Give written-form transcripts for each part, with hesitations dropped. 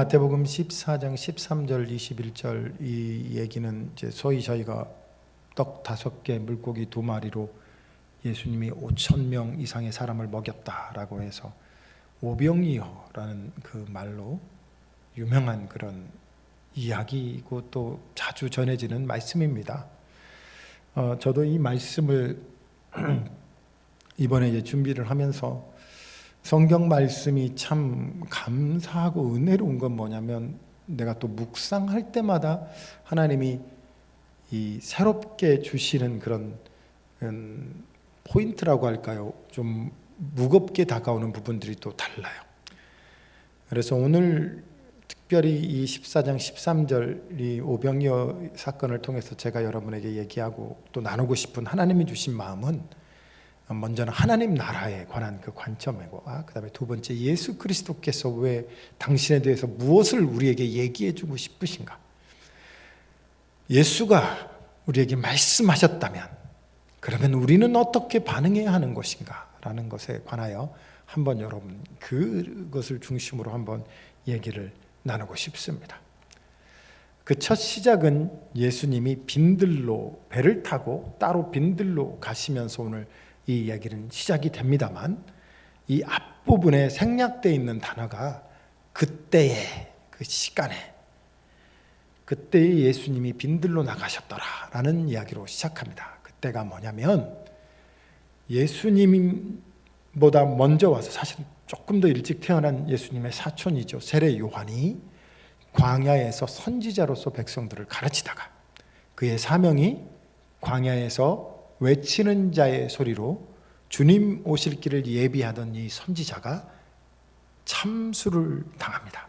마태복음 14장 13절 21절 이 얘기는 이제 소위 저희가 떡 5개 물고기 2마리로 예수님이 5,000명 이상의 사람을 먹였다라고 해서 오병이어라는 그 말로 유명한 그런 이야기이고 또 자주 전해지는 말씀입니다. 저도 이 말씀을 이번에 이제 준비를 하면서 성경 말씀이 참 감사하고 은혜로운 건 뭐냐면 내가 또 묵상할 때마다 하나님이 이 새롭게 주시는 그런 포인트라고 할까요? 좀 무겁게 다가오는 부분들이 또 달라요. 그래서 오늘 특별히 이 14장 13절 이 오병이어 사건을 통해서 제가 여러분에게 얘기하고 또 나누고 싶은 하나님이 주신 마음은 먼저는 하나님 나라에 관한 그 관점이고 그 다음에 두 번째 예수 그리스도께서 왜 당신에 대해서 무엇을 우리에게 얘기해 주고 싶으신가, 예수가 우리에게 말씀하셨다면 그러면 우리는 어떻게 반응해야 하는 것인가 라는 것에 관하여 한번 여러분 그것을 중심으로 한번 얘기를 나누고 싶습니다. 그 첫 시작은 예수님이 빈들로 배를 타고 따로 빈들로 가시면서 오늘 이 이야기는 시작이 됩니다만 이 앞부분에 생략되어 있는 단어가 그때의 그 시간에 그때의 예수님이 빈들로 나가셨더라라는 이야기로 시작합니다. 그때가 뭐냐면 예수님보다 먼저 와서 사실 조금 더 일찍 태어난 예수님의 사촌이죠. 세례 요한이 광야에서 선지자로서 백성들을 가르치다가 그의 사명이 광야에서 외치는 자의 소리로 주님 오실 길을 예비하던 이 선지자가 참수를 당합니다.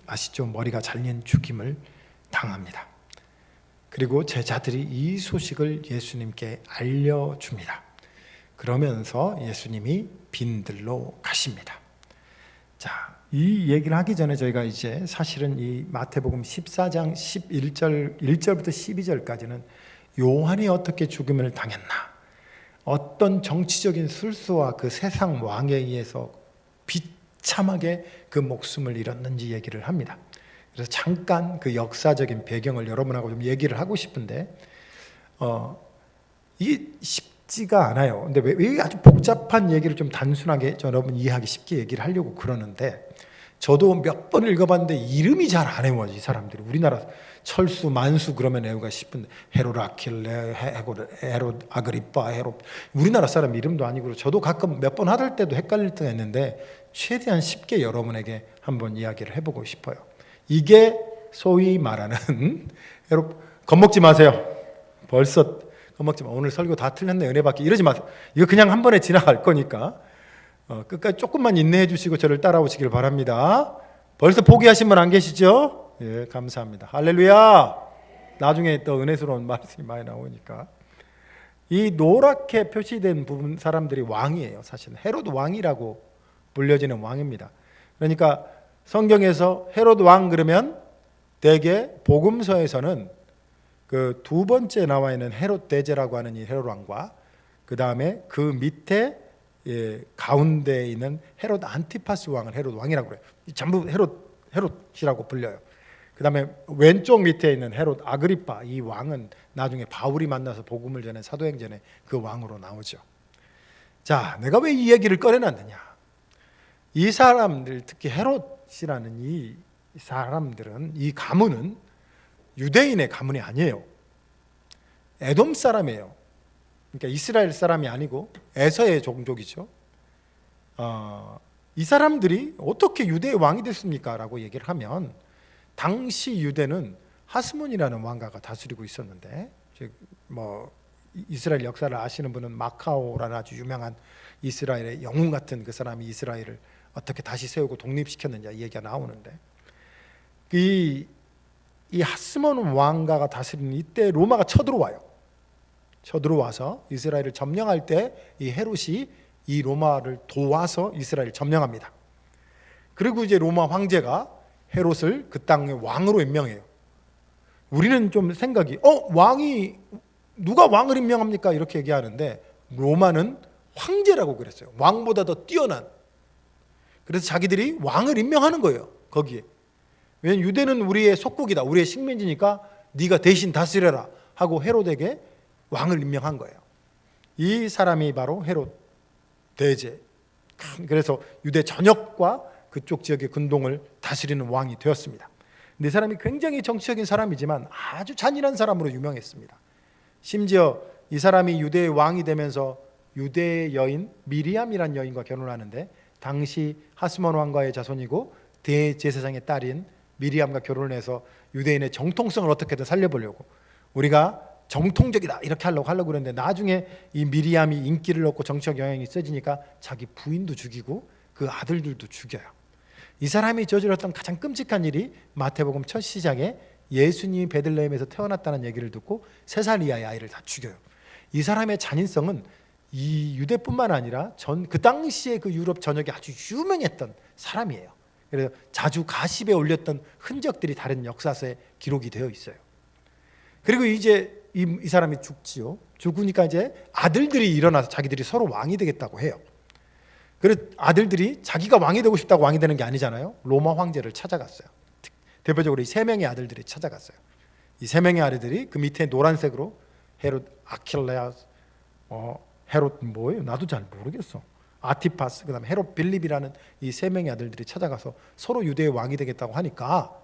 아시죠? 머리가 잘린 죽임을 당합니다. 그리고 제자들이 이 소식을 예수님께 알려줍니다. 그러면서 예수님이 빈들로 가십니다. 자, 이 얘기를 하기 전에 저희가 이제 사실은 이 마태복음 14장 1절부터 12절까지는 요한이 어떻게 죽음을 당했나, 어떤 정치적인 술수와 그 세상 왕에 의해서 비참하게 그 목숨을 잃었는지 얘기를 합니다. 그래서 잠깐 그 역사적인 배경을 여러분하고 좀 얘기를 하고 싶은데 이게 쉽지가 않아요. 근데 왜 아주 복잡한 얘기를 좀 단순하게 여러분 이해하기 쉽게 얘기를 하려고 그러는데, 저도 몇 번 읽어봤는데 이름이 잘 안 외워져. 이 사람들이 우리나라 철수 만수 그러면 외우가 싶은데 헤롯 아킬레, 헤롯 아그리빠, 헤롯, 우리나라 사람 이름도 아니고 저도 가끔 몇 번 하들 때도 헷갈릴 때가 있는데 최대한 쉽게 여러분에게 한번 이야기를 해보고 싶어요. 이게 소위 말하는 헤롯, 겁먹지 마세요. 벌써 겁먹지 마. 오늘 설교 다 틀렸네, 은혜 받기 이러지 마세요. 이거 그냥 한 번에 지나갈 거니까 끝까지 조금만 인내해 주시고 저를 따라오시길 바랍니다. 벌써 포기하신 분 안 계시죠? 예, 감사합니다. 할렐루야. 나중에 또 은혜스러운 말씀이 많이 나오니까. 이 노랗게 표시된 부분 사람들이 왕이에요. 사실은 헤롯 왕이라고 불려지는 왕입니다. 그러니까 성경에서 헤롯 왕 그러면 대개 복음서에서는 그 두 번째 나와 있는 헤롯 대제라고 하는 이 헤롯 왕과 그 다음에 그 밑에 가운데에 있는 헤롯 안티파스 왕을 헤롯 왕이라고 그래요. 전부 헤롯이라고 불려요. 그 다음에 왼쪽 밑에 있는 헤롯 아그리파, 이 왕은 나중에 바울이 만나서 복음을 전해 사도행전에 그 왕으로 나오죠. 자, 내가 왜 이 얘기를 꺼내놨느냐, 이 사람들, 특히 헤롯이라는 이 사람들은, 이 가문은 유대인의 가문이 아니에요. 에돔 사람이에요. 그러니까 이스라엘 사람이 아니고 에서의 종족이죠. 이 사람들이 어떻게 유대의 왕이 됐습니까? 라고 얘기를 하면, 당시 유대는 하스몬이라는 왕가가 다스리고 있었는데, 이스라엘 역사를 아시는 분은 마카오라는 아주 유명한 이스라엘의 영웅 같은 그 사람이 이스라엘을 어떻게 다시 세우고 독립시켰느냐 이 얘기가 나오는데, 이 하스몬 왕가가 다스리는 이때 로마가 쳐들어와서 이스라엘을 점령할 때 이 헤롯이 이 로마를 도와서 이스라엘을 점령합니다. 그리고 이제 로마 황제가 헤롯을 그 땅의 왕으로 임명해요. 우리는 좀 생각이 왕이 누가 왕을 임명합니까? 이렇게 얘기하는데 로마는 황제라고 그랬어요. 왕보다 더 뛰어난. 그래서 자기들이 왕을 임명하는 거예요. 거기에. 왜냐하면 유대는 우리의 속국이다, 우리의 식민지니까 네가 대신 다스려라 하고 헤롯에게 왕을 임명한 거예요. 이 사람이 바로 헤롯 대제. 그래서 유대 전역과 그쪽 지역의 근동을 다스리는 왕이 되었습니다. 근데 이 사람이 굉장히 정치적인 사람이지만 아주 잔인한 사람으로 유명했습니다. 심지어 이 사람이 유대의 왕이 되면서 유대의 여인 미리암이라는 여인과 결혼하는데, 당시 하스몬 왕과의 자손이고 대제사장의 딸인 미리암과 결혼을 해서 유대인의 정통성을 어떻게든 살려보려고, 우리가 정통적이다 이렇게 하려고 그랬는데, 나중에 이 미리암이 인기를 얻고 정치적 영향이 세지니까 자기 부인도 죽이고 그 아들들도 죽여요. 이 사람이 저질렀던 가장 끔찍한 일이 마태복음 첫 시장에 예수님이 베들레헴에서 태어났다는 얘기를 듣고 3살 이하의 아이를 다 죽여요. 이 사람의 잔인성은 이 유대뿐만 아니라 그 당시에 그 유럽 전역에 아주 유명했던 사람이에요. 그래서 자주 가십에 올렸던 흔적들이 다른 역사서에 기록이 되어 있어요. 그리고 이제 이 사람이 죽지요. 죽으니까 이제 아들들이 일어나서 자기들이 서로 왕이 되겠다고 해요. 그래서 아들들이 자기가 왕이 되고 싶다고 왕이 되는 게 아니잖아요. 로마 황제를 찾아갔어요. 대표적으로 이 3명의 아들들이 찾아갔어요. 이 3명의 아들들이 그 밑에 노란색으로 헤롯 아킬레아스, 헤롯 뭐예요? 나도 잘 모르겠어. 아티파스, 그다음에 헤롯 빌립이라는 이 3명의 아들들이 찾아가서 서로 유대의 왕이 되겠다고 하니까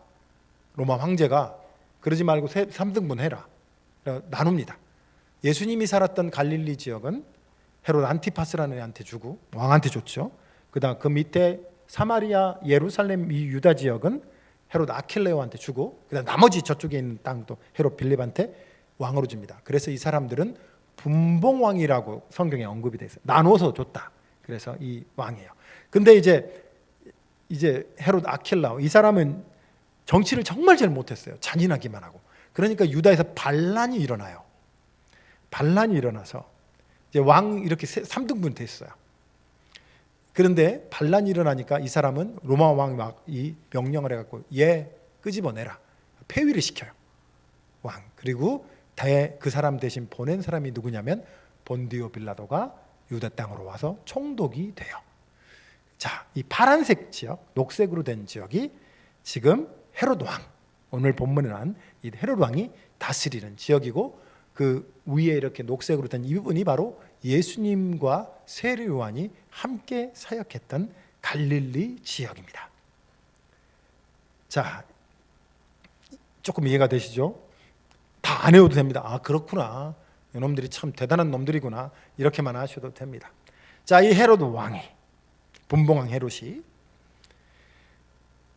로마 황제가 그러지 말고 3등분 해라. 나눕니다. 예수님이 살았던 갈릴리 지역은 헤롯 안티파스라는 애한테 주고 왕한테 줬죠. 그다음 그 밑에 사마리아, 예루살렘 이 유다 지역은 헤롯 아킬레오한테 주고, 그다음 나머지 저쪽에 있는 땅도 헤롯 빌립한테 왕으로 줍니다. 그래서 이 사람들은 분봉왕이라고 성경에 언급이 돼 있어요. 나눠서 줬다. 그래서 이 왕이에요. 근데 이제 헤롯 아킬라오, 이 사람은 정치를 정말 잘 못했어요. 잔인하기만 하고. 그러니까 유다에서 반란이 일어나요. 반란이 일어나서 이제 왕 이렇게 3등분 됐어요. 그런데 반란이 일어나니까 이 사람은 로마 왕이 막 이 명령을 해갖고 얘 끄집어내라, 폐위를 시켜요, 왕. 그리고 그 사람 대신 보낸 사람이 누구냐면 본디오 빌라도가 유다 땅으로 와서 총독이 돼요. 자, 이 파란색 지역, 녹색으로 된 지역이 지금 헤롯 왕, 오늘 본문에 난 이 헤롯 왕이 다스리는 지역이고, 그 위에 이렇게 녹색으로 된 이 부분이 바로 예수님과 세례 요한이 함께 사역했던 갈릴리 지역입니다. 자, 조금 이해가 되시죠? 다 안 해도 됩니다. 아, 그렇구나, 이놈들이 참 대단한 놈들이구나, 이렇게만 하셔도 됩니다. 자, 이 헤롯 왕이, 분봉왕 헤롯이,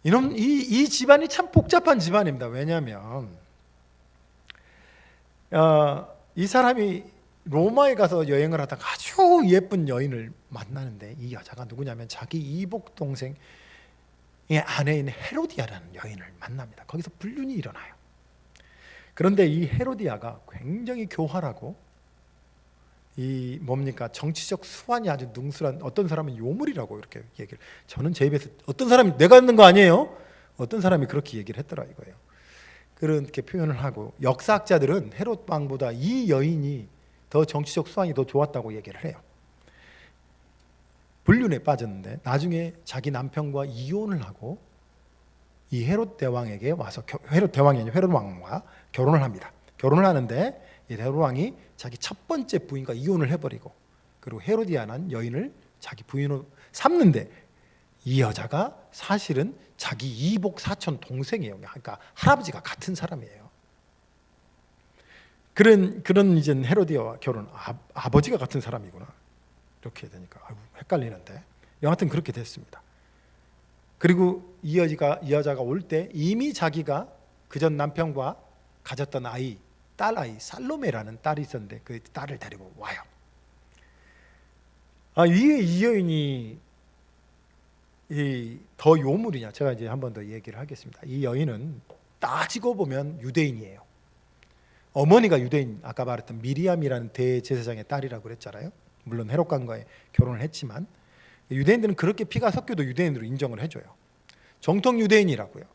이 집안이 참 복잡한 집안입니다. 왜냐하면 이 사람이 로마에 가서 여행을 하다가 아주 예쁜 여인을 만나는데, 이 여자가 누구냐면 자기 이복 동생의 아내인 헤로디아라는 여인을 만납니다. 거기서 불륜이 일어나요. 그런데 이 헤로디아가 굉장히 교활하고 이 뭡니까, 정치적 수완이 아주 능술한, 어떤 사람은 요물이라고 이렇게 얘기를, 저는 제 입에서 어떤 사람이 내가 했는 거 아니에요? 어떤 사람이 그렇게 얘기를 했더라 이거예요. 그렇게 표현을 하고, 역사학자들은 헤롯 왕보다 이 여인이 더 정치적 수완이 더 좋았다고 얘기를 해요. 불륜에 빠졌는데 나중에 자기 남편과 이혼을 하고 이 헤롯 대왕에게 와서, 헤롯 대왕이 아니라 헤롯 왕과 결혼을 합니다. 결혼을 하는데 이 헤롯 왕이 자기 첫 번째 부인과 이혼을 해버리고, 그리고 헤로디아라는 여인을 자기 부인으로 삼는데, 이 여자가 사실은 자기 이복 사촌 동생이에요. 그러니까 할아버지가 같은 사람이에요. 그런 이제 헤로디아와 결혼, 아버지가 같은 사람이구나, 이렇게 되니까 헷갈리는데, 여하튼 그렇게 됐습니다. 그리고 이 여자가 올 때 이미 자기가 그전 남편과 가졌던 아이, 딸아이 살로메라는 딸이 있었는데 그 딸을 데리고 와요. 이 여인이 더 요물이냐, 제가 이제 한 번 더 얘기를 하겠습니다. 이 여인은 따지고 보면 유대인이에요. 어머니가 유대인, 아까 말했던 미리암이라는 대제사장의 딸이라고 그랬잖아요. 물론 헤롯과의 결혼을 했지만 유대인들은 그렇게 피가 섞여도 유대인으로 인정을 해줘요. 정통 유대인이라고요.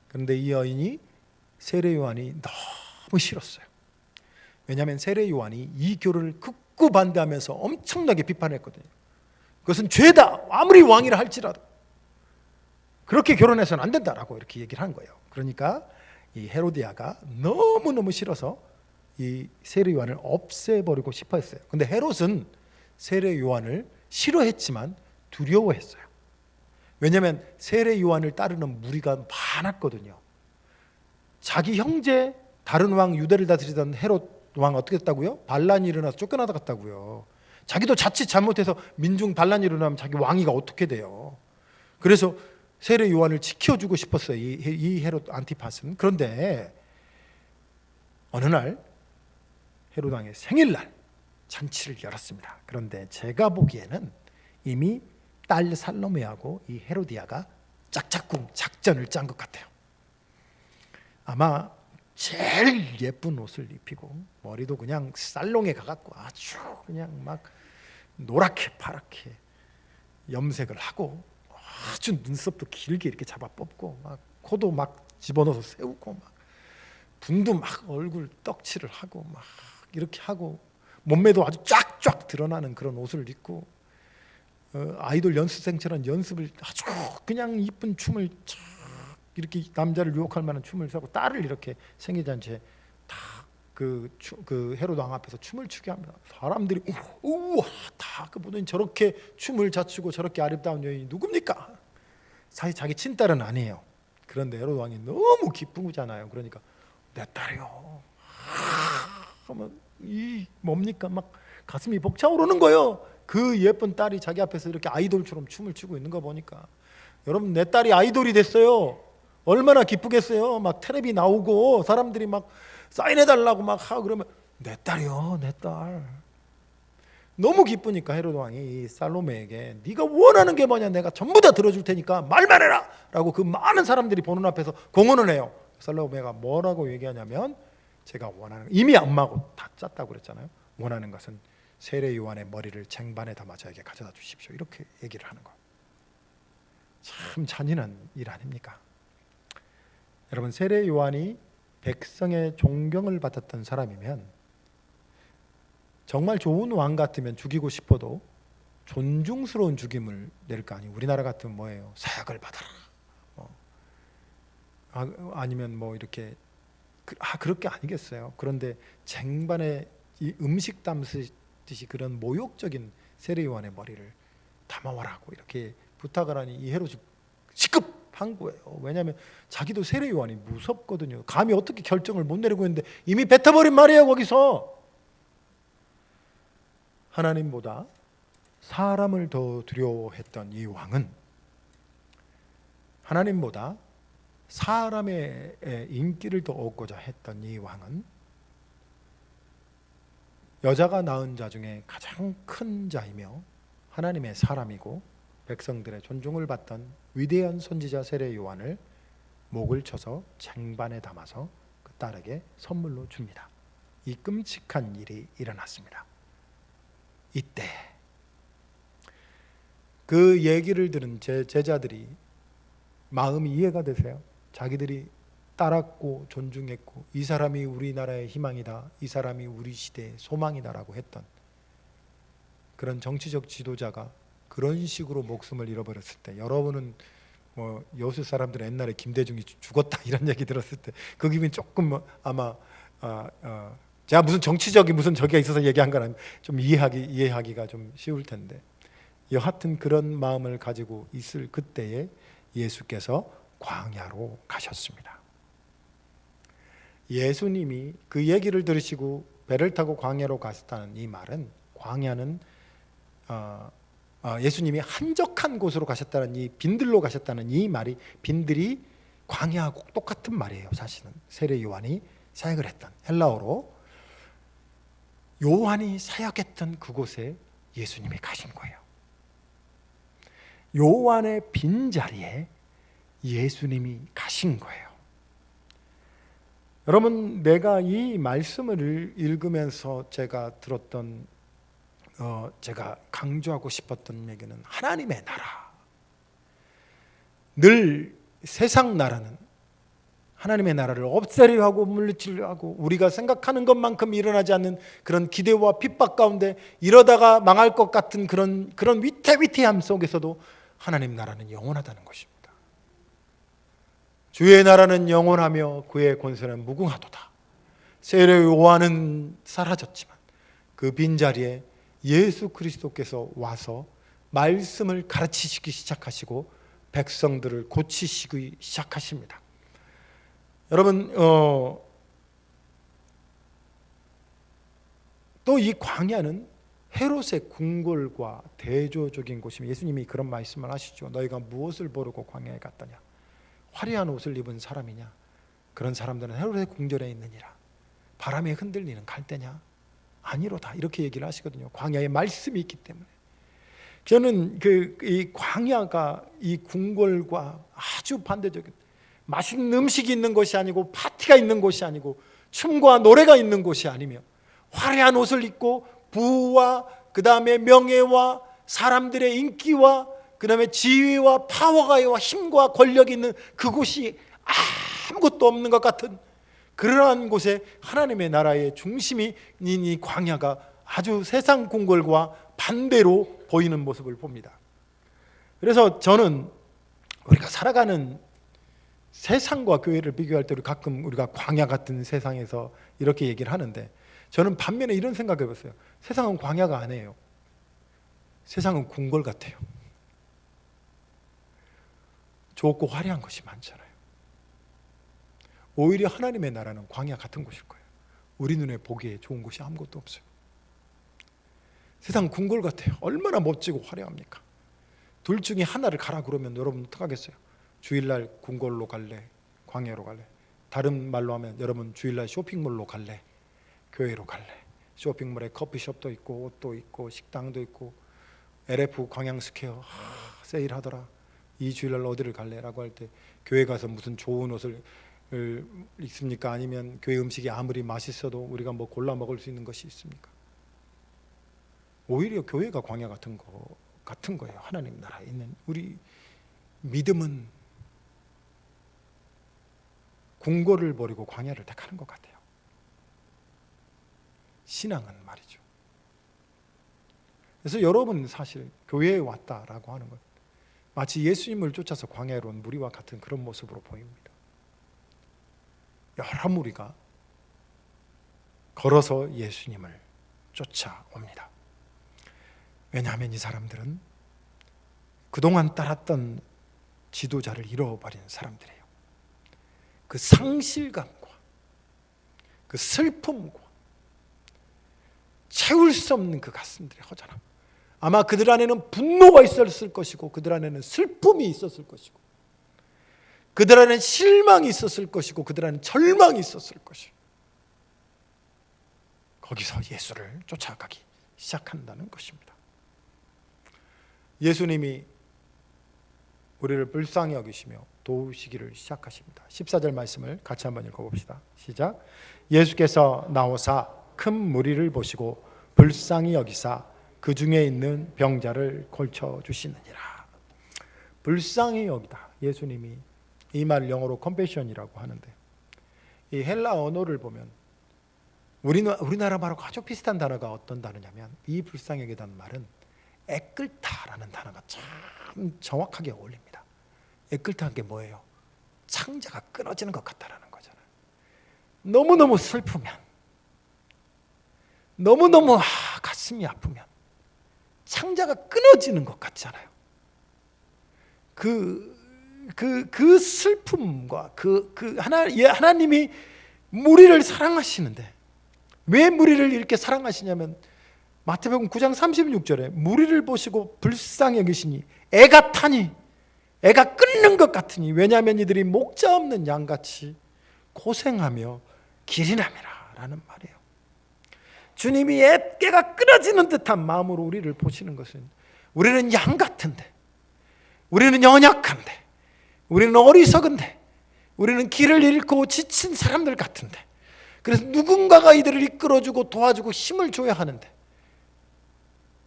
그런데 이 여인이 세례 요한이 너무 싫었어요. 왜냐하면 세례 요한이 이 교를 극구 반대하면서 엄청나게 비판했거든요. 그것은 죄다, 아무리 왕이라 할지라도. 그렇게 결혼해서는 안 된다라고 이렇게 얘기를 한 거예요. 그러니까 이 헤로디아가 너무너무 싫어서 이 세례 요한을 없애버리고 싶어 했어요. 근데 헤롯은 세례 요한을 싫어했지만 두려워했어요. 왜냐하면 세례 요한을 따르는 무리가 많았거든요. 자기 형제 다른 왕 유대를 다스리던 헤롯 왕 어떻게 했다고요? 반란이 일어나서 쫓겨나갔다고요. 자기도 자칫 잘못해서 민중 반란이 일어나면 자기 왕위가 어떻게 돼요? 그래서 세례 요한을 지켜주고 싶었어요. 이 헤롯 안티파스는. 그런데 어느 날 헤롯 왕의 생일날 잔치를 열었습니다. 그런데 제가 보기에는 이미 딸 살로메하고 이 헤로디아가 짝짝꿍 작전을 짠 것 같아요. 아마 제일 예쁜 옷을 입히고 머리도 그냥 살롱에 가갖고 아주 그냥 막 노랗게 파랗게 염색을 하고 아주 눈썹도 길게 이렇게 잡아 뽑고 막 코도 막 집어넣어서 세우고 막 분도 막 얼굴 떡칠을 하고 막 이렇게 하고 몸매도 아주 쫙쫙 드러나는 그런 옷을 입고 아이돌 연습생처럼 연습을 아주 그냥 이쁜 춤을 쫙 이렇게 남자를 유혹할 만한 춤을 추고 딸을 이렇게 생일잔치에 다 그 헤롯 왕 앞에서 춤을 추게 합니다. 사람들이 우와 다 그분은 저렇게 춤을 잘 추고 저렇게 아름다운 여인이 누굽니까? 사실 자기 친딸은 아니에요. 그런데 헤롯 왕이 너무 기쁘잖아요. 그러니까 내 딸이요. 하면 이 뭡니까? 막 가슴이 벅차오르는 거예요. 그 예쁜 딸이 자기 앞에서 이렇게 아이돌처럼 춤을 추고 있는 거 보니까 여러분 내 딸이 아이돌이 됐어요. 얼마나 기쁘겠어요. 막 텔레비 나오고 사람들이 막 사인해달라고 막 하고 그러면 내 딸이요, 내 딸. 너무 기쁘니까 헤롯 왕이 이 살로메에게 네가 원하는 게 뭐냐 내가 전부 다 들어줄 테니까 말만 해라 라고 그 많은 사람들이 보는 앞에서 공언을 해요. 살로메가 뭐라고 얘기하냐면 제가 원하는 이미 안마고 다 짰다고 그랬잖아요. 원하는 것은 세례 요한의 머리를 쟁반에 담아 저에게 가져다 주십시오. 이렇게 얘기를 하는 거. 참 잔인한 일 아닙니까? 여러분 세례 요한이 백성의 존경을 받았던 사람이면 정말 좋은 왕 같으면 죽이고 싶어도 존중스러운 죽임을 내릴 거 아니에요. 우리나라 같으면 뭐예요? 사약을 받아라. 아니면 뭐 이렇게 그럴 게 아니겠어요. 그런데 쟁반에 이 음식 담으듯이 그런 모욕적인 세례 요한의 머리를 담아와라고 이렇게 부탁을 하니 이 헤롯이 시급한 거예요. 왜냐하면 자기도 세례 요한이 무섭거든요. 감히 어떻게 결정을 못 내리고 있는데 이미 뱉어버린 말이에요. 거기서 하나님보다 사람을 더 두려워했던 이 왕은 하나님보다 사람의 인기를 더 얻고자 했던 이 왕은 여자가 낳은 자 중에 가장 큰 자이며 하나님의 사람이고 백성들의 존중을 받던 위대한 선지자 세례 요한을 목을 쳐서 쟁반에 담아서 그 딸에게 선물로 줍니다. 이 끔찍한 일이 일어났습니다. 이때 그 얘기를 들은 제 제자들이 마음이 이해가 되세요? 자기들이 따랐고 존중했고 이 사람이 우리나라의 희망이다, 이 사람이 우리 시대의 소망이다라고 했던 그런 정치적 지도자가 그런 식으로 목숨을 잃어버렸을 때, 여러분은 뭐 여수 사람들은 옛날에 김대중이 죽었다 이런 얘기 들었을 때 그 기분이 조금 아마 제가 무슨 정치적인 무슨 저기가 있어서 얘기한 건 아니고 좀 이해하기가 좀 쉬울 텐데, 여하튼 그런 마음을 가지고 있을 그때에 예수께서 광야로 가셨습니다. 예수님이 그 얘기를 들으시고 배를 타고 광야로 가셨다는 이 말은, 광야는 예수님이 한적한 곳으로 가셨다는 이 빈들로 가셨다는 이 말이, 빈들이 광야하고 똑같은 말이에요. 사실은 세례 요한이 사역을 했던 헬라어로 요한이 사역했던 그곳에 예수님이 가신 거예요. 요한의 빈자리에 예수님이 가신 거예요. 여러분, 내가 이 말씀을 읽으면서 제가 들었던 제가 강조하고 싶었던 얘기는 하나님의 나라. 늘 세상 나라는 하나님의 나라를 없애려 하고 물리치려 하고 우리가 생각하는 것만큼 일어나지 않는 그런 기대와 핍박 가운데 이러다가 망할 것 같은 그런 위태위태함 속에서도 하나님 나라는 영원하다는 것입니다. 주의 나라는 영원하며 그의 권세는 무궁하도다. 세례 요한은 사라졌지만 그 빈자리에 예수 그리스도께서 와서 말씀을 가르치시기 시작하시고 백성들을 고치시기 시작하십니다. 여러분, 또 이 광야는 헤롯의 궁궐과 대조적인 곳이며 예수님이 그런 말씀을 하시죠. 너희가 무엇을 모르고 광야에 갔더냐? 화려한 옷을 입은 사람이냐? 그런 사람들은 헤롯의 궁전에 있느니라. 바람에 흔들리는 갈대냐? 아니로다. 이렇게 얘기를 하시거든요. 광야에 말씀이 있기 때문에. 저는 이 광야가 이 궁궐과 아주 반대적인, 맛있는 음식이 있는 것이 아니고 파티가 있는 곳이 아니고 춤과 노래가 있는 곳이 아니며 화려한 옷을 입고 부와 그 다음에 명예와 사람들의 인기와 그 다음에 지위와 파워가 힘과 권력이 있는 그곳이 아무것도 없는 것 같은 그러한 곳에 하나님의 나라의 중심이 이 광야가 아주 세상 궁궐과 반대로 보이는 모습을 봅니다. 그래서 저는 우리가 살아가는 세상과 교회를 비교할 때 가끔 우리가 광야 같은 세상에서 이렇게 얘기를 하는데, 저는 반면에 이런 생각을 해봤어요. 세상은 광야가 아니에요. 세상은 궁궐 같아요. 좋고 화려한 것이 많잖아요. 오히려 하나님의 나라는 광야 같은 곳일 거예요. 우리 눈에 보기에 좋은 곳이 아무것도 없어요. 세상 궁궐 같아요. 얼마나 멋지고 화려합니까? 둘 중에 하나를 가라 그러면 여러분 어떡하겠어요? 주일날 궁궐로 갈래? 광야로 갈래? 다른 말로 하면 여러분 주일날 쇼핑몰로 갈래? 교회로 갈래? 쇼핑몰에 커피숍도 있고 옷도 있고 식당도 있고 LF 광양스퀘어 세일하더라. 이 주일날 어디를 갈래? 라고 할 때 교회 가서 무슨 좋은 옷을 입습니까? 아니면 교회 음식이 아무리 맛있어도 우리가 뭐 골라 먹을 수 있는 것이 있습니까? 오히려 교회가 광야 같은 거예요. 하나님 나라에 있는 우리 믿음은 궁궐을 버리고 광야를 택하는 것 같아요. 신앙은 말이죠. 그래서 여러분 사실 교회에 왔다라고 하는 것 마치 예수님을 쫓아서 광야로 온 무리와 같은 그런 모습으로 보입니다. 여러 무리가 걸어서 예수님을 쫓아옵니다. 왜냐하면 이 사람들은 그동안 따랐던 지도자를 잃어버린 사람들이에요. 그 상실감과 그 슬픔과 채울 수 없는 그 가슴들의 허전함, 아마 그들 안에는 분노가 있었을 것이고 그들 안에는 슬픔이 있었을 것이고 그들 안에는 실망이 있었을 것이고 그들 안에는 절망이 있었을 것이고 거기서 예수를 쫓아가기 시작한다는 것입니다. 예수님이 우리를 불쌍히 여기시며 도우시기를 시작하십니다. 14절 말씀을 같이 한번 읽어봅시다. 시작. 예수께서 나오사 큰 무리를 보시고 불쌍히 여기사 그 중에 있는 병자를 고쳐주시느니라. 불쌍히 여기다. 예수님이 이 말을 영어로 컴패션이라고 하는데, 이 헬라 언어를 보면 우리나라 말하고 아주 비슷한 단어가 어떤 단어냐면, 이 불쌍히 여기다는 말은 애끓다라는 단어가 참 정확하게 어울립니다. 애끓다는 게 뭐예요? 창자가 끊어지는 것 같다라는 거잖아요. 너무너무 슬프면, 너무너무 가슴이 아프면 창자가 끊어지는 것 같잖아요. 그 슬픔과 하나님이 무리를 사랑하시는데, 왜 무리를 이렇게 사랑하시냐면 마태복음 9장 36절에 무리를 보시고 불쌍히 여기시니 애가 타니, 애가 끊는 것 같으니, 왜냐하면 이들이 목자 없는 양같이 고생하며 길이남이라 라는 말이에요. 주님이 애가 끊어지는 듯한 마음으로 우리를 보시는 것은, 우리는 양 같은데, 우리는 연약한데, 우리는 어리석은데, 우리는 길을 잃고 지친 사람들 같은데, 그래서 누군가가 이들을 이끌어주고 도와주고 힘을 줘야 하는데,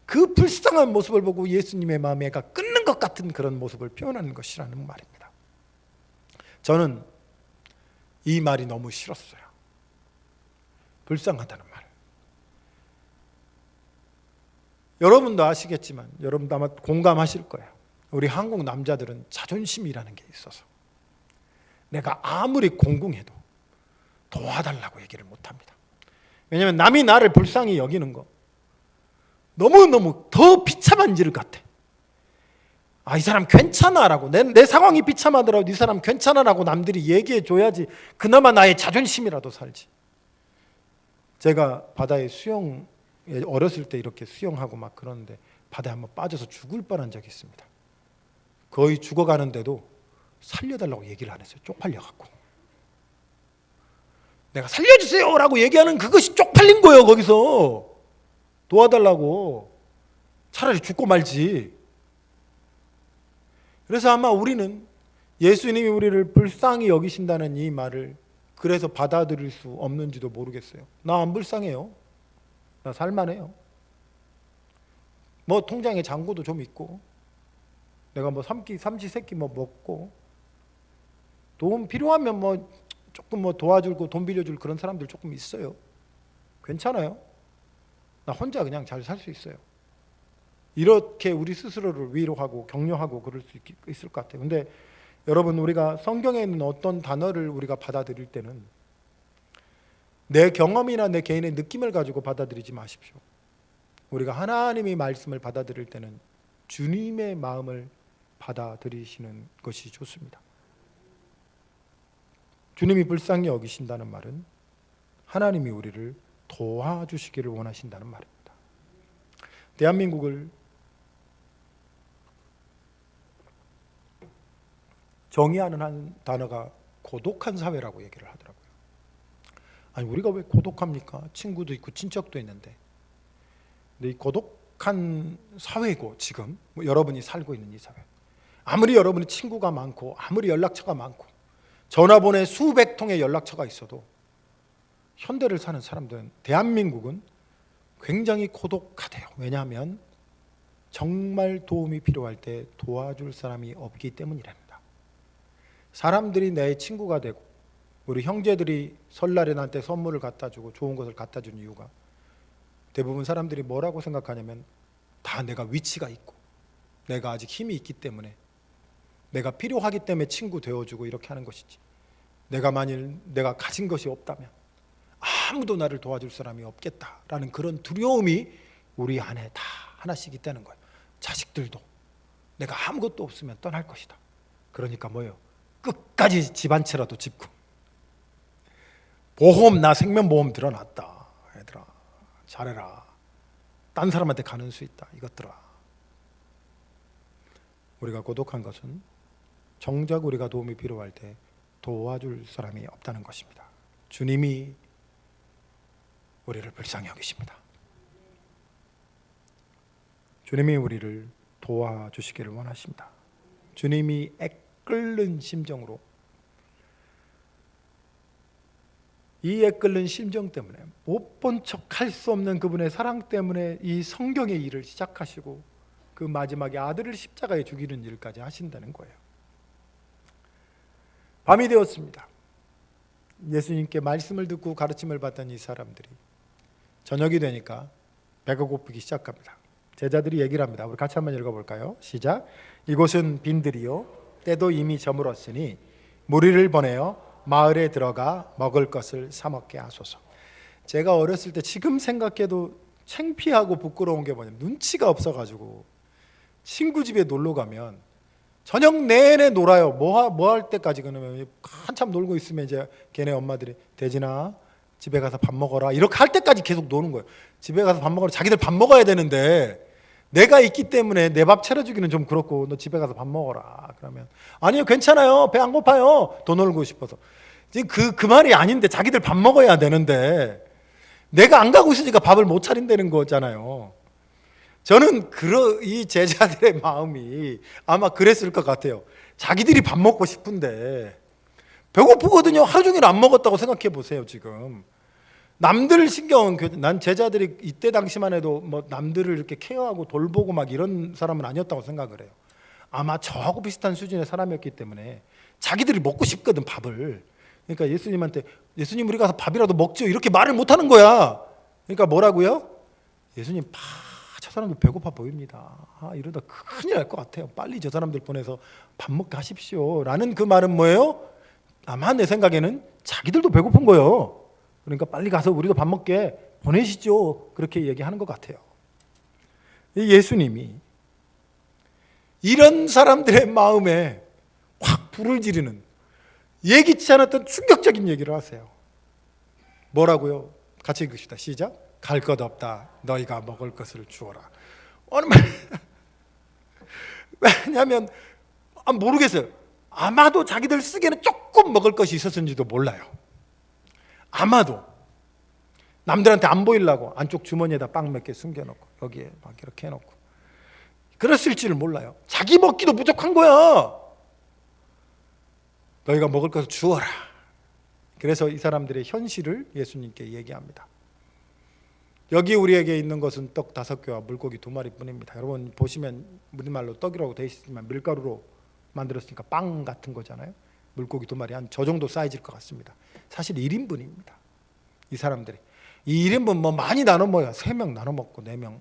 그 불쌍한 모습을 보고 예수님의 마음에 애가 끊는 것 같은 그런 모습을 표현하는 것이라는 말입니다. 저는 이 말이 너무 싫었어요. 불쌍하다는 말. 여러분도 아시겠지만, 여러분도 아마 공감하실 거예요. 우리 한국 남자들은 자존심이라는 게 있어서 내가 아무리 공공해도 도와달라고 얘기를 못합니다. 왜냐하면 남이 나를 불쌍히 여기는 거 너무너무 더 비참한 일 같아. 이 사람 괜찮아라고, 내 상황이 비참하더라도 이 사람 괜찮아라고 남들이 얘기해 줘야지 그나마 나의 자존심이라도 살지. 제가 바다에 어렸을 때 이렇게 수영하고 막 그러는데 바다에 한번 빠져서 죽을 뻔한 적이 있습니다. 거의 죽어가는데도 살려달라고 얘기를 안 했어요. 쪽팔려갖고. 내가 살려주세요 라고 얘기하는 그것이 쪽팔린 거예요. 거기서 도와달라고. 차라리 죽고 말지. 그래서 아마 우리는 예수님이 우리를 불쌍히 여기신다는 이 말을 그래서 받아들일 수 없는지도 모르겠어요. 나 안 불쌍해요. 나 살만해요. 뭐 통장에 잔고도 좀 있고, 내가 뭐 삼시세끼 뭐 먹고, 돈 필요하면 뭐 조금 뭐 도와주고 돈 빌려줄 그런 사람들 조금 있어요. 괜찮아요. 나 혼자 그냥 잘 살 수 있어요. 이렇게 우리 스스로를 위로하고 격려하고 그럴 수 있을 것 같아요. 근데 여러분, 우리가 성경에 있는 어떤 단어를 우리가 받아들일 때는 내 경험이나 내 개인의 느낌을 가지고 받아들이지 마십시오. 우리가 하나님의 말씀을 받아들일 때는 주님의 마음을 받아들이시는 것이 좋습니다. 주님이 불쌍히 여기신다는 말은 하나님이 우리를 도와주시기를 원하신다는 말입니다. 대한민국을 정의하는 한 단어가 고독한 사회라고 얘기를 하더라고요. 아니, 우리가 왜 고독합니까? 친구도 있고 친척도 있는데. 근데 이 고독한 사회고, 지금 여러분이 살고 있는 이 사회, 아무리 여러분이 친구가 많고 아무리 연락처가 많고 전화번호에 수백 통의 연락처가 있어도 현대를 사는 사람들은, 대한민국은 굉장히 고독하대요. 왜냐하면 정말 도움이 필요할 때 도와줄 사람이 없기 때문이랍니다. 사람들이 내 친구가 되고 우리 형제들이 설날에 나한테 선물을 갖다 주고 좋은 것을 갖다 준 이유가, 대부분 사람들이 뭐라고 생각하냐면 다 내가 위치가 있고 내가 아직 힘이 있기 때문에, 내가 필요하기 때문에 친구 되어주고 이렇게 하는 것이지, 만일 내가 가진 것이 없다면 아무도 나를 도와줄 사람이 없겠다라는 그런 두려움이 우리 안에 다 하나씩 있다는 거예요. 자식들도 내가 아무것도 없으면 떠날 것이다. 그러니까 뭐예요? 끝까지 집 한 채라도 짓고, 보험, 나 생명보험 들어놨다. 얘들아 잘해라. 딴 사람한테 가는 수 있다. 이것들아. 우리가 고독한 것은 정작 우리가 도움이 필요할 때 도와줄 사람이 없다는 것입니다. 주님이 우리를 불쌍히 여기십니다. 주님이 우리를 도와주시기를 원하십니다. 주님이 끓는 심정으로, 이 애끓는 심정 때문에, 못 본 척 할 수 없는 그분의 사랑 때문에 이 성경의 일을 시작하시고 그 마지막에 아들을 십자가에 죽이는 일까지 하신다는 거예요. 밤이 되었습니다. 예수님께 말씀을 듣고 가르침을 받던 이 사람들이 저녁이 되니까 배가 고프기 시작합니다. 제자들이 얘기를 합니다. 우리 같이 한번 읽어볼까요? 시작. 이곳은 빈들이요 때도 이미 저물었으니 무리를 보내어 마을에 들어가 먹을 것을 사 먹게 하소서. 제가 어렸을 때 지금 생각해도 창피하고 부끄러운 게 뭐냐면, 눈치가 없어가지고 친구 집에 놀러 가면 저녁 내내 놀아요. 뭐 할 때까지. 그러면 한참 놀고 있으면 이제 걔네 엄마들이 대진아 집에 가서 밥 먹어라 이렇게 할 때까지 계속 노는 거예요. 집에 가서 밥 먹어라. 자기들 밥 먹어야 되는데 내가 있기 때문에 내 밥 차려주기는 좀 그렇고 너 집에 가서 밥 먹어라. 그러면 아니요 괜찮아요. 배 안 고파요. 더 놀고 싶어서. 지금 그 말이 아닌데 자기들 밥 먹어야 되는데 내가 안 가고 있으니까 밥을 못 차린다는 거잖아요. 저는 이 제자들의 마음이 아마 그랬을 것 같아요. 자기들이 밥 먹고 싶은데 배고프거든요. 하루 종일 안 먹었다고 생각해 보세요. 지금 남들 난 제자들이 이때 당시만 해도 뭐 남들을 이렇게 케어하고 돌보고 막 이런 사람은 아니었다고 생각을 해요. 아마 저하고 비슷한 수준의 사람이었기 때문에 자기들이 먹고 싶거든, 밥을. 그러니까 예수님한테 예수님 우리 가서 밥이라도 먹죠 이렇게 말을 못 하는 거야. 그러니까 뭐라고요? 예수님 저 사람들 배고파 보입니다. 이러다 큰일 날 것 같아요. 빨리 저 사람들 보내서 밥 먹게 하십시오 라는 그 말은 뭐예요? 아마 내 생각에는 자기들도 배고픈 거예요. 그러니까 빨리 가서 우리도 밥 먹게 보내시죠. 그렇게 얘기하는 것 같아요. 예수님이 이런 사람들의 마음에 확 불을 지르는, 예기치 않았던 충격적인 얘기를 하세요. 뭐라고요? 같이 읽읍시다. 시작. 갈 것 없다. 너희가 먹을 것을 주어라. 어느 말 왜냐하면 모르겠어요. 아마도 자기들 쓰기에는 조금 먹을 것이 있었는지도 몰라요. 아마도 남들한테 안 보이려고 안쪽 주머니에다 빵 몇 개 숨겨놓고 여기에 막 이렇게 해놓고 그랬을지를 몰라요. 자기 먹기도 부족한 거야. 너희가 먹을 것을 주어라. 그래서 이 사람들의 현실을 예수님께 얘기합니다. 여기 우리에게 있는 것은 떡 5개와 물고기 2마리뿐입니다. 여러분 보시면 우리말로 떡이라고 되어 있지만 밀가루로 만들었으니까 빵 같은 거잖아요. 물고기 2마리 한 저 정도 사이즈일 것 같습니다. 사실 1인분입니다. 이 사람들이 이 1인분 뭐 많이 나눠 먹어요. 3명 나눠 먹고 4명.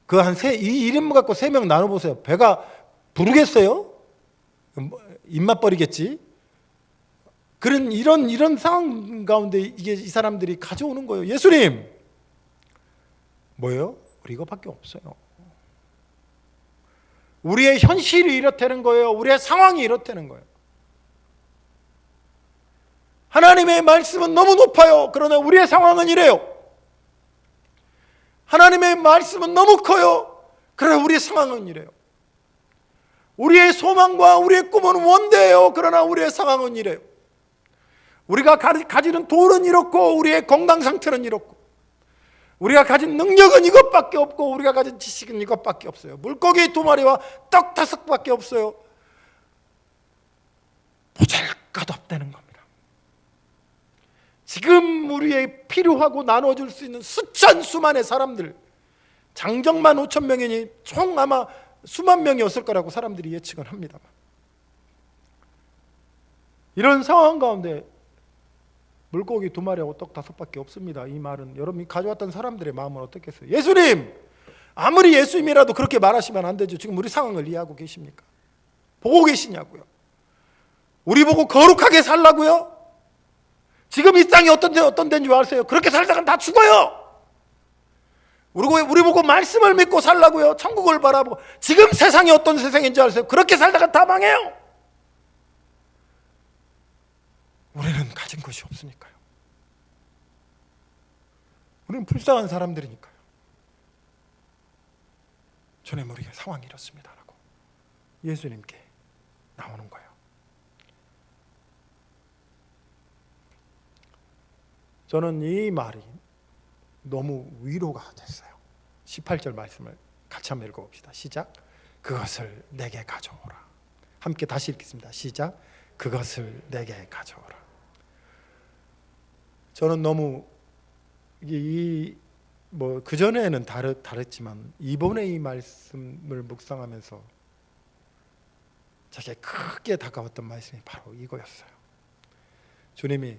그 한 이 1인분 갖고 3명 나눠 보세요. 배가 부르겠어요? 입맛 버리겠지. 그런 이런 상황 가운데 이 사람들이 가져오는 거예요. 예수님, 뭐예요? 우리 이거밖에 없어요. 우리의 현실이 이렇다는 거예요. 우리의 상황이 이렇다는 거예요. 하나님의 말씀은 너무 높아요. 그러나 우리의 상황은 이래요. 하나님의 말씀은 너무 커요. 그러나 우리의 상황은 이래요. 우리의 소망과 우리의 꿈은 원대해요. 그러나 우리의 상황은 이래요. 우리가 가지는 돈은 이렇고 우리의 건강 상태는 이렇고 우리가 가진 능력은 이것밖에 없고 우리가 가진 지식은 이것밖에 없어요. 물고기 2마리와 떡 5개밖에 없어요. 보잘것없다는 겁니다. 지금 우리의 필요하고 나눠줄 수 있는 수만의 사람들, 장정만 5천 명이니 총 아마 수만 명이었을 거라고 사람들이 예측은 합니다만, 이런 상황 가운데 물고기 2마리하고 떡 5밖에 없습니다. 이 말은 여러분이 가져왔던 사람들의 마음은 어떻겠어요? 예수님, 아무리 예수님이라도 그렇게 말하시면 안 되죠. 지금 우리 상황을 이해하고 계십니까? 보고 계시냐고요? 우리 보고 거룩하게 살라고요? 지금 이 땅이 어떤 데인 줄 아세요? 그렇게 살다간 다 죽어요. 우리 보고 말씀을 믿고 살라고요? 천국을 바라보고. 지금 세상이 어떤 세상인지 아세요? 그렇게 살다간 다 망해요. 우리는 가진 것이 없으니까요. 우리는 불쌍한 사람들이니까요. 주님, 우리의 상황이 이렇습니다 라고 예수님께 나오는 거예요. 저는 이 말이 너무 위로가 됐어요. 18절 말씀을 같이 한번 읽어봅시다. 시작. 그것을 내게 가져오라. 함께 다시 읽겠습니다. 시작. 그것을 내게 가져오라. 저는 너무 그 전에는 다르지만 이번에 이 말씀을 묵상하면서 제게 크게 다가왔던 말씀이 바로 이거였어요. 주님이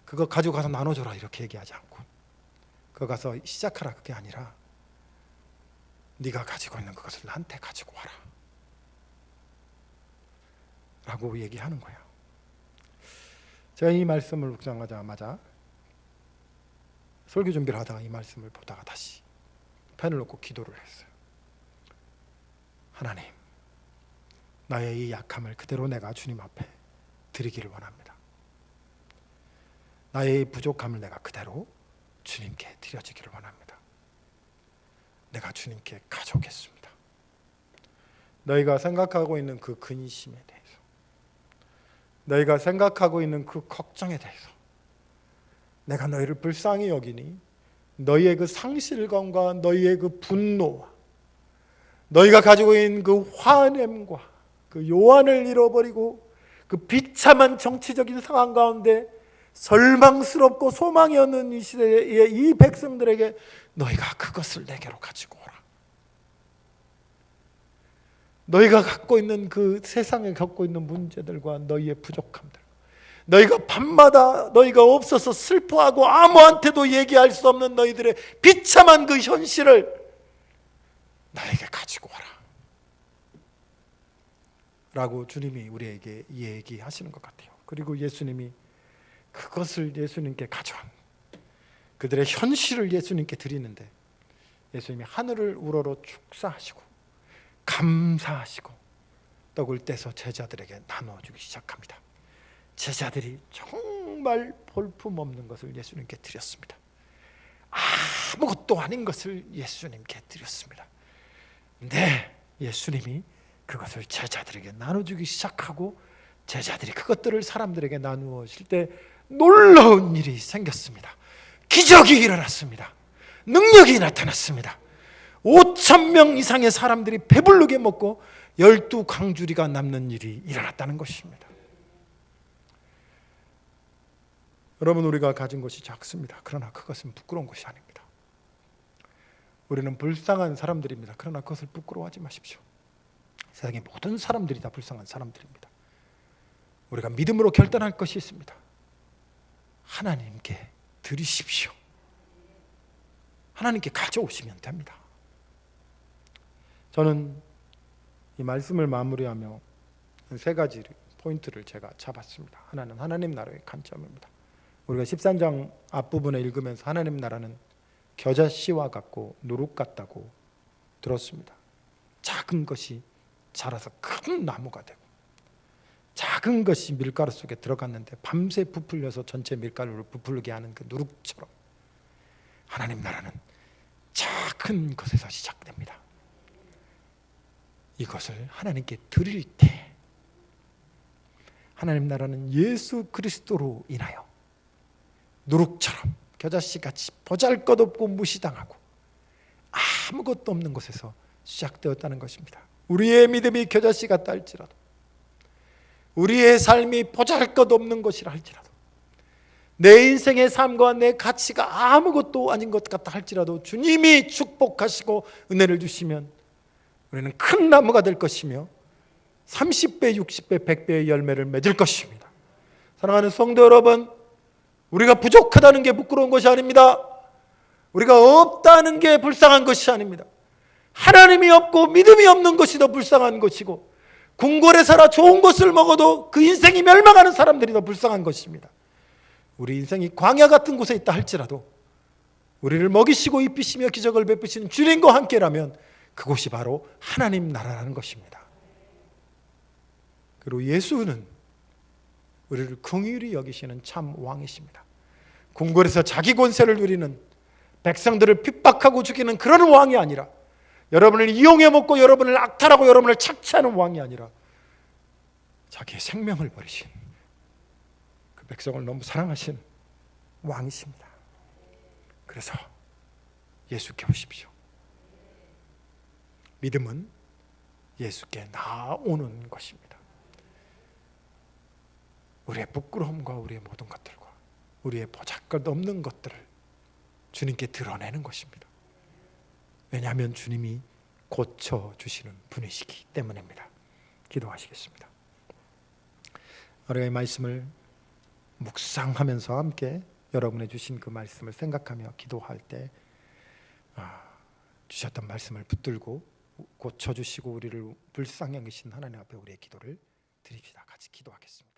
그거 가지고 가서 나눠줘라 이렇게 얘기하지 않고, 그거 가서 시작하라 그게 아니라 네가 가지고 있는 그것을 나한테 가지고 와라 라고 얘기하는 거예요. 제가 이 말씀을 묵상하자마자 설교 준비를 하다가 이 말씀을 보다가 다시 펜을 놓고 기도를 했어요. 하나님, 나의 이 약함을 그대로 내가 주님 앞에 드리기를 원합니다. 나의 부족함을 내가 그대로 주님께 드려지기를 원합니다. 내가 주님께 가져오겠습니다. 너희가 생각하고 있는 그 근심에 대해서, 너희가 생각하고 있는 그 걱정에 대해서 내가 너희를 불쌍히 여기니 너희의 그 상실감과 너희의 그 분노와 너희가 가지고 있는 그 화냄과 그 요한을 잃어버리고 그 비참한 정치적인 상황 가운데 절망스럽고 소망이 없는 이 시대의 이 백성들에게 너희가 그것을 내게로 가지고 오라. 너희가 갖고 있는 그 세상에 갖고 있는 문제들과 너희의 부족함들, 너희가 밤마다 너희가 없어서 슬퍼하고 아무한테도 얘기할 수 없는 너희들의 비참한 그 현실을 나에게 가지고 와라 라고 주님이 우리에게 얘기하시는 것 같아요. 그리고 예수님이 그것을 예수님께 가져온 그들의 현실을 예수님께 드리는데 예수님이 하늘을 우러러 축사하시고 감사하시고 떡을 떼서 제자들에게 나눠주기 시작합니다. 제자들이 정말 볼품없는 것을 예수님께 드렸습니다. 아무것도 아닌 것을 예수님께 드렸습니다. 근데 예수님이 그것을 제자들에게 나눠주기 시작하고 제자들이 그것들을 사람들에게 나누어 줄 때 놀라운 일이 생겼습니다. 기적이 일어났습니다. 능력이 나타났습니다. 5,000명 이상의 사람들이 배부르게 먹고 12광주리가 남는 일이 일어났다는 것입니다. 여러분, 우리가 가진 것이 작습니다. 그러나 그것은 부끄러운 것이 아닙니다. 우리는 불쌍한 사람들입니다. 그러나 그것을 부끄러워하지 마십시오. 세상의 모든 사람들이 다 불쌍한 사람들입니다. 우리가 믿음으로 결단할 것이 있습니다. 하나님께 드리십시오. 하나님께 가져오시면 됩니다. 저는 이 말씀을 마무리하며 세 가지 포인트를 제가 잡았습니다. 하나는 하나님 나라의 관점입니다. 우리가 13장 앞부분에 읽으면서 하나님 나라는 겨자씨와 같고 누룩 같다고 들었습니다. 작은 것이 자라서 큰 나무가 되고 작은 것이 밀가루 속에 들어갔는데 밤새 부풀려서 전체 밀가루를 부풀게 하는 그 누룩처럼 하나님 나라는 작은 것에서 시작됩니다. 이것을 하나님께 드릴 때 하나님 나라는 예수 그리스도로 인하여 누룩처럼 겨자씨같이 보잘것없고 무시당하고 아무것도 없는 곳에서 시작되었다는 것입니다. 우리의 믿음이 겨자씨 같다 할지라도 우리의 삶이 보잘것없는 것이라 할지라도 내 인생의 삶과 내 가치가 아무것도 아닌 것 같다 할지라도 주님이 축복하시고 은혜를 주시면 우리는 큰 나무가 될 것이며 30배, 60배, 100배의 열매를 맺을 것입니다. 사랑하는 성도 여러분, 우리가 부족하다는 게 부끄러운 것이 아닙니다. 우리가 없다는 게 불쌍한 것이 아닙니다. 하나님이 없고 믿음이 없는 것이 더 불쌍한 것이고 궁궐에 살아 좋은 것을 먹어도 그 인생이 멸망하는 사람들이 더 불쌍한 것입니다. 우리 인생이 광야 같은 곳에 있다 할지라도 우리를 먹이시고 입히시며 기적을 베푸시는 주님과 함께라면 그곳이 바로 하나님 나라라는 것입니다. 그리고 예수는 우리를 긍휼히 여기시는 참 왕이십니다. 궁궐에서 자기 권세를 누리는 백성들을 핍박하고 죽이는 그런 왕이 아니라 여러분을 이용해 먹고 여러분을 악탈하고 여러분을 착취하는 왕이 아니라 자기의 생명을 버리신 그 백성을 너무 사랑하신 왕이십니다. 그래서 예수께 오십시오. 믿음은 예수께 나오는 것입니다. 우리의 부끄러움과 우리의 모든 것들과 우리의 보잘것없는 것들을 주님께 드러내는 것입니다. 왜냐하면 주님이 고쳐주시는 분이시기 때문입니다. 기도하시겠습니다. 하루의 말씀을 묵상하면서 함께 여러분의 주신 그 말씀을 생각하며 기도할 때 주셨던 말씀을 붙들고 고쳐주시고 우리를 불쌍히 여기신 하나님 앞에 우리의 기도를 드립시다. 같이 기도하겠습니다.